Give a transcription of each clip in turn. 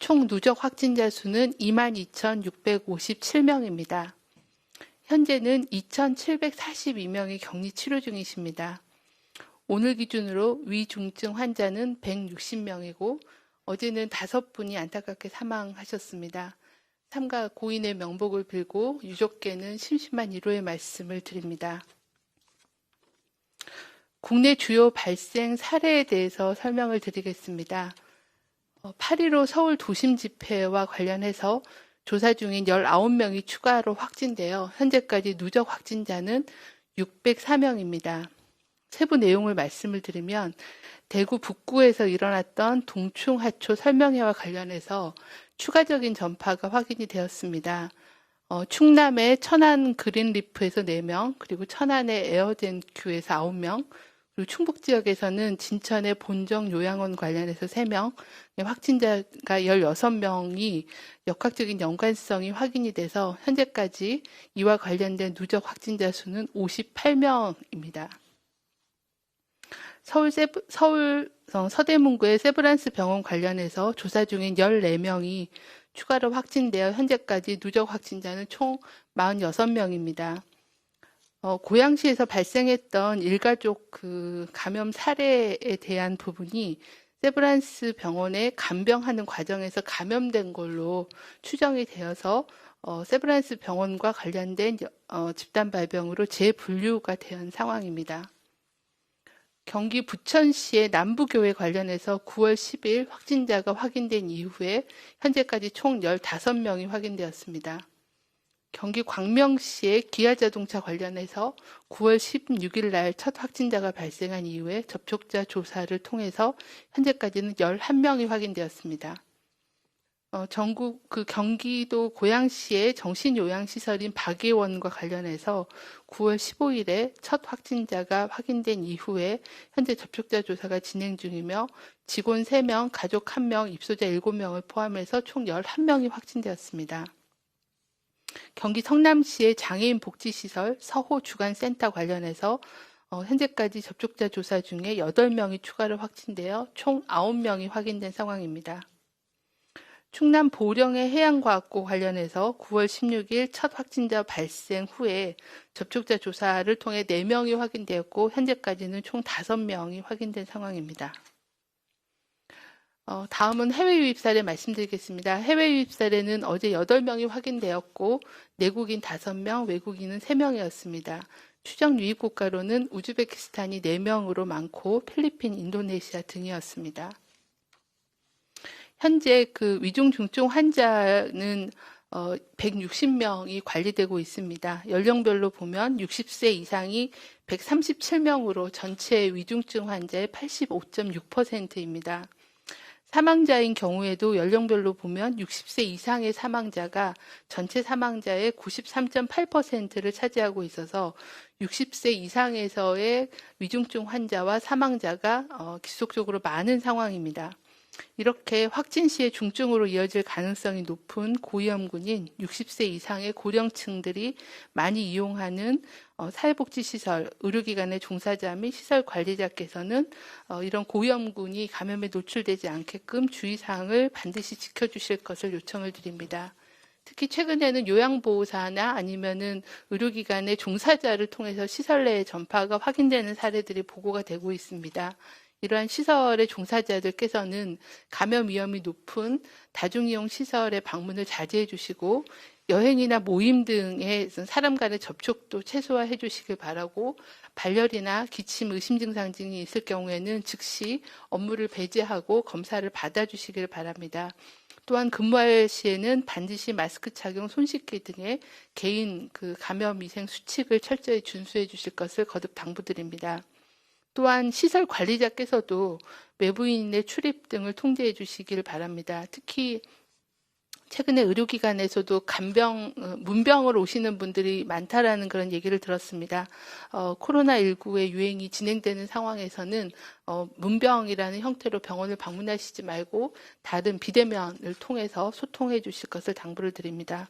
총 누적 확진자 수는 22,657명입니다. 현재는 2,742명이 격리 치료 중이십니다. 오늘 기준으로 위중증 환자는 160명이고 어제는 5분이 안타깝게 사망하셨습니다. 삼가 고인의 명복을 빌고 유족께는 심심한 위로의 말씀을 드립니다. 국내 주요 발생 사례에 대해서 설명을 드리겠습니다. 8.15 서울 도심 집회와 관련해서 조사 중인 19명이 추가로 확진되어 현재까지 누적 확진자는 604명입니다. 세부 내용을 말씀을 드리면 대구 북구에서 일어났던 동충하초 설명회와 관련해서 추가적인 전파가 확인이 되었습니다. 충남의 천안 그린리프에서 4명, 그리고 천안의 에어젠큐에서 9명, 그리고 충북 지역에서는 진천의 본정 요양원 관련해서 3명, 확진자가 16명이 역학적인 연관성이 확인이 돼서 현재까지 이와 관련된 누적 확진자 수는 58명입니다. 서울 서대문구의 세브란스 병원 관련해서 조사 중인 14명이 추가로 확진되어 현재까지 누적 확진자는 총 46명입니다. 고양시에서 발생했던 일가족 감염 사례에 대한 부분이 세브란스 병원에 간병하는 과정에서 감염된 걸로 추정이 되어서 세브란스 병원과 관련된 집단 발병으로 재분류가 된 상황입니다. 경기 부천시의 남부교회 관련해서 9월 10일 확진자가 확인된 이후에 현재까지 총 15명이 확인되었습니다. 경기 광명시의 기아자동차 관련해서 9월 16일 날 첫 확진자가 발생한 이후에 접촉자 조사를 통해서 현재까지는 11명이 확인되었습니다. 경기도 고양시의 정신요양시설인 박예원과 관련해서 9월 15일에 첫 확진자가 확인된 이후에 현재 접촉자 조사가 진행 중이며 직원 3명, 가족 1명, 입소자 7명을 포함해서 총 11명이 확진되었습니다. 경기 성남시의 장애인 복지시설 서호 주간센터 관련해서 현재까지 접촉자 조사 중에 8명이 추가로 확진되어 총 9명이 확인된 상황입니다. 충남 보령의 해양과학고 관련해서 9월 16일 첫 확진자 발생 후에 접촉자 조사를 통해 4명이 확인되었고 현재까지는 총 5명이 확인된 상황입니다. 다음은 해외 유입 사례 말씀드리겠습니다. 해외 유입 사례는 어제 8명이 확인되었고 내국인 5명, 외국인은 3명이었습니다. 추정 유입 국가로는 우즈베키스탄이 4명으로 많고 필리핀, 인도네시아 등이었습니다. 현재 위중 중증 환자는 160명이 관리되고 있습니다. 연령별로 보면 60세 이상이 137명으로 전체 위중증 환자의 85.6%입니다. 사망자인 경우에도 연령별로 보면 60세 이상의 사망자가 전체 사망자의 93.8%를 차지하고 있어서 60세 이상에서의 위중증 환자와 사망자가 지속적으로 많은 상황입니다. 이렇게 확진 시에 중증으로 이어질 가능성이 높은 고위험군인 60세 이상의 고령층들이 많이 이용하는 사회복지시설, 의료기관의 종사자 및 시설 관리자께서는 이런 고위험군이 감염에 노출되지 않게끔 주의사항을 반드시 지켜주실 것을 요청을 드립니다. 특히 최근에는 요양보호사나 아니면은 의료기관의 종사자를 통해서 시설 내의 전파가 확인되는 사례들이 보고가 되고 있습니다. 이러한 시설의 종사자들께서는 감염 위험이 높은 다중이용 시설의 방문을 자제해 주시고 여행이나 모임 등의 사람 간의 접촉도 최소화해 주시길 바라고 발열이나 기침, 의심 증상 등이 있을 경우에는 즉시 업무를 배제하고 검사를 받아주시길 바랍니다. 또한 근무할 시에는 반드시 마스크 착용, 손 씻기 등의 개인 감염 위생 수칙을 철저히 준수해 주실 것을 거듭 당부드립니다. 또한 시설 관리자께서도 외부인의 출입 등을 통제해 주시길 바랍니다. 특히 최근에 의료기관에서도 문병으로 오시는 분들이 많다라는 그런 얘기를 들었습니다. 코로나19의 유행이 진행되는 상황에서는 문병이라는 형태로 병원을 방문하시지 말고 다른 비대면을 통해서 소통해 주실 것을 당부를 드립니다.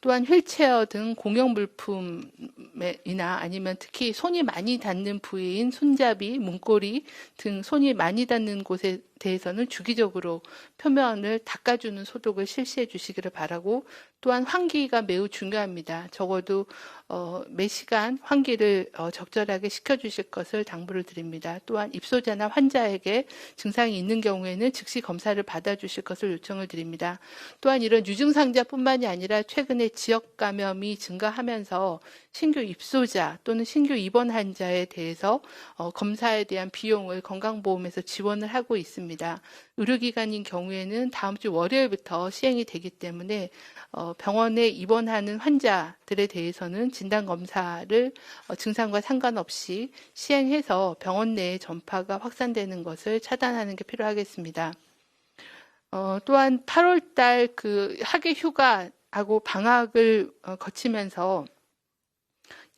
또한 휠체어 등 공용 물품이나 아니면 특히 손이 많이 닿는 부위인 손잡이, 문고리 등 손이 많이 닿는 곳에 대해서는 주기적으로 표면을 닦아주는 소독을 실시해 주시기를 바라고, 또한 환기가 매우 중요합니다. 적어도 매 시간 환기를 적절하게 시켜주실 것을 당부를 드립니다. 또한 입소자나 환자에게 증상이 있는 경우에는 즉시 검사를 받아주실 것을 요청을 드립니다. 또한 이런 유증상자뿐만이 아니라 최근에 지역 감염이 증가하면서 신규 입소자 또는 신규 입원 환자에 대해서 검사에 대한 비용을 건강보험에서 지원을 하고 있습니다. 의료기관인 경우에는 다음 주 월요일부터 시행이 되기 때문에 병원에 입원하는 환자들에 대해서는 진단검사를 증상과 상관없이 시행해서 병원 내에 전파가 확산되는 것을 차단하는 게 필요하겠습니다. 또한 8월 달 그 학예 휴가하고 방학을 거치면서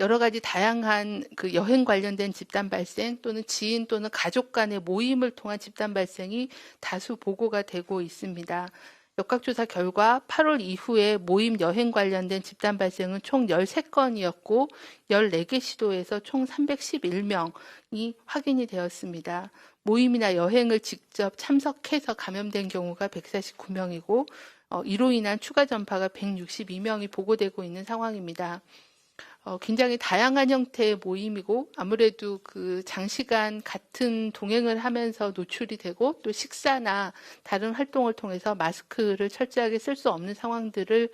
여러 가지 다양한 그 여행 관련된 집단 발생 또는 지인 또는 가족 간의 모임을 통한 집단 발생이 다수 보고가 되고 있습니다. 역학조사 결과 8월 이후에 모임 여행 관련된 집단 발생은 총 13건이었고 14개 시도에서 총 311명이 확인이 되었습니다. 모임이나 여행을 직접 참석해서 감염된 경우가 149명이고 이로 인한 추가 전파가 162명이 보고되고 있는 상황입니다. 굉장히 다양한 형태의 모임이고 아무래도 그 장시간 같은 동행을 하면서 노출이 되고 또 식사나 다른 활동을 통해서 마스크를 철저하게 쓸 수 없는 상황들을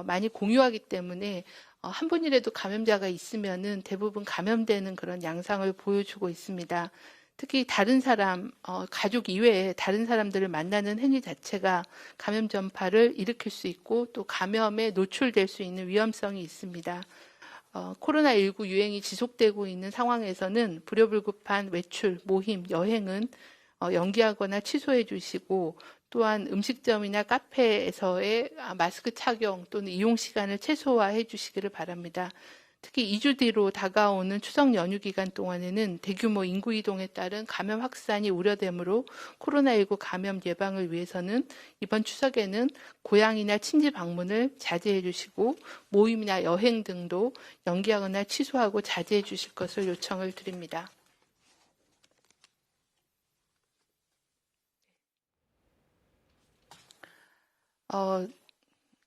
많이 공유하기 때문에 한 분이라도 감염자가 있으면은 대부분 감염되는 그런 양상을 보여주고 있습니다. 특히 다른 사람, 가족 이외에 다른 사람들을 만나는 행위 자체가 감염 전파를 일으킬 수 있고 또 감염에 노출될 수 있는 위험성이 있습니다. 코로나19 유행이 지속되고 있는 상황에서는 불효불급한 외출, 모임, 여행은 연기하거나 취소해 주시고 또한 음식점이나 카페에서의 마스크 착용 또는 이용 시간을 최소화해 주시기를 바랍니다. 특히 2주 뒤로 다가오는 추석 연휴 기간 동안에는 대규모 인구 이동에 따른 감염 확산이 우려되므로 코로나19 감염 예방을 위해서는 이번 추석에는 고향이나 친지 방문을 자제해 주시고 모임이나 여행 등도 연기하거나 취소하고 자제해 주실 것을 요청을 드립니다.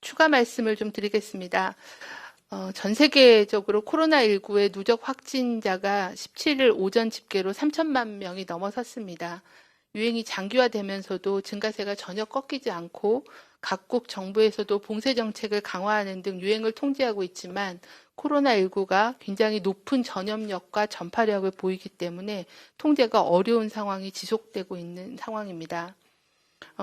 추가 말씀을 좀 드리겠습니다. 전 세계적으로 코로나19의 누적 확진자가 17일 오전 집계로 3천만 명이 넘어섰습니다. 유행이 장기화되면서도 증가세가 전혀 꺾이지 않고 각국 정부에서도 봉쇄 정책을 강화하는 등 유행을 통제하고 있지만 코로나19가 굉장히 높은 전염력과 전파력을 보이기 때문에 통제가 어려운 상황이 지속되고 있는 상황입니다.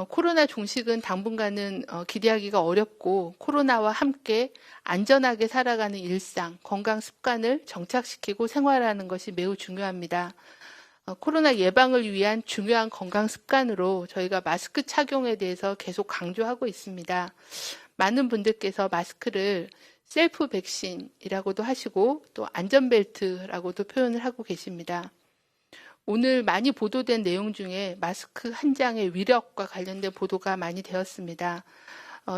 코로나 종식은 당분간은 기대하기가 어렵고 코로나와 함께 안전하게 살아가는 일상, 건강 습관을 정착시키고 생활하는 것이 매우 중요합니다. 코로나 예방을 위한 중요한 건강 습관으로 저희가 마스크 착용에 대해서 계속 강조하고 있습니다. 많은 분들께서 마스크를 셀프 백신이라고도 하시고 또 안전벨트라고도 표현을 하고 계십니다. 오늘 많이 보도된 내용 중에 마스크 한 장의 위력과 관련된 보도가 많이 되었습니다.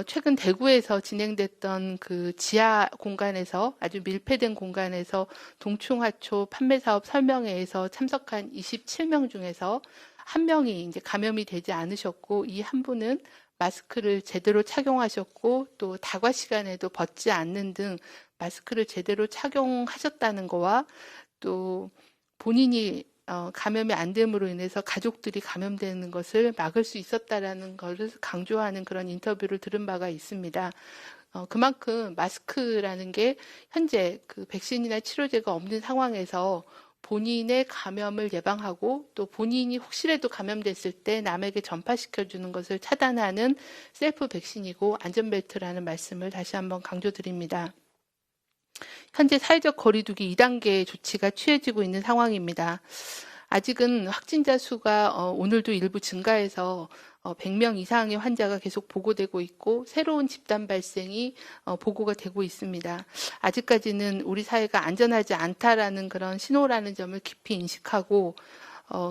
최근 대구에서 진행됐던 그 지하 공간에서 아주 밀폐된 공간에서 동충하초 판매 사업 설명회에서 참석한 27명 중에서 한 명이 이제 감염이 되지 않으셨고 이 한 분은 마스크를 제대로 착용하셨고 또 다과 시간에도 벗지 않는 등 마스크를 제대로 착용하셨다는 거와 또 본인이 감염이 안 됨으로 인해서 가족들이 감염되는 것을 막을 수 있었다라는 것을 강조하는 그런 인터뷰를 들은 바가 있습니다. 그만큼 마스크라는 게 현재 그 백신이나 치료제가 없는 상황에서 본인의 감염을 예방하고 또 본인이 혹시라도 감염됐을 때 남에게 전파시켜주는 것을 차단하는 셀프 백신이고 안전벨트라는 말씀을 다시 한번 강조드립니다. 현재 사회적 거리두기 2단계 조치가 취해지고 있는 상황입니다. 아직은 확진자 수가 오늘도 일부 증가해서 100명 이상의 환자가 계속 보고되고 있고 새로운 집단 발생이 보고가 되고 있습니다. 아직까지는 우리 사회가 안전하지 않다라는 그런 신호라는 점을 깊이 인식하고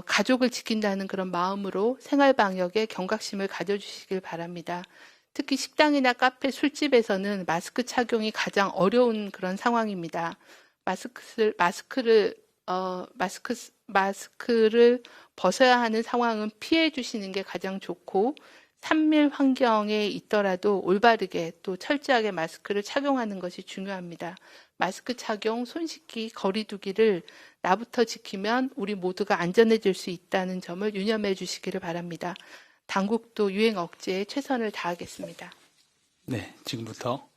가족을 지킨다는 그런 마음으로 생활 방역에 경각심을 가져주시길 바랍니다. 특히 식당이나 카페, 술집에서는 마스크 착용이 가장 어려운 그런 상황입니다. 마스크를 벗어야 하는 상황은 피해 주시는 게 가장 좋고 산밀 환경에 있더라도 올바르게 또 철저하게 마스크를 착용하는 것이 중요합니다. 마스크 착용, 손 씻기, 거리 두기를 나부터 지키면 우리 모두가 안전해질 수 있다는 점을 유념해 주시기를 바랍니다. 당국도 유행 억제에 최선을 다하겠습니다. 네, 지금부터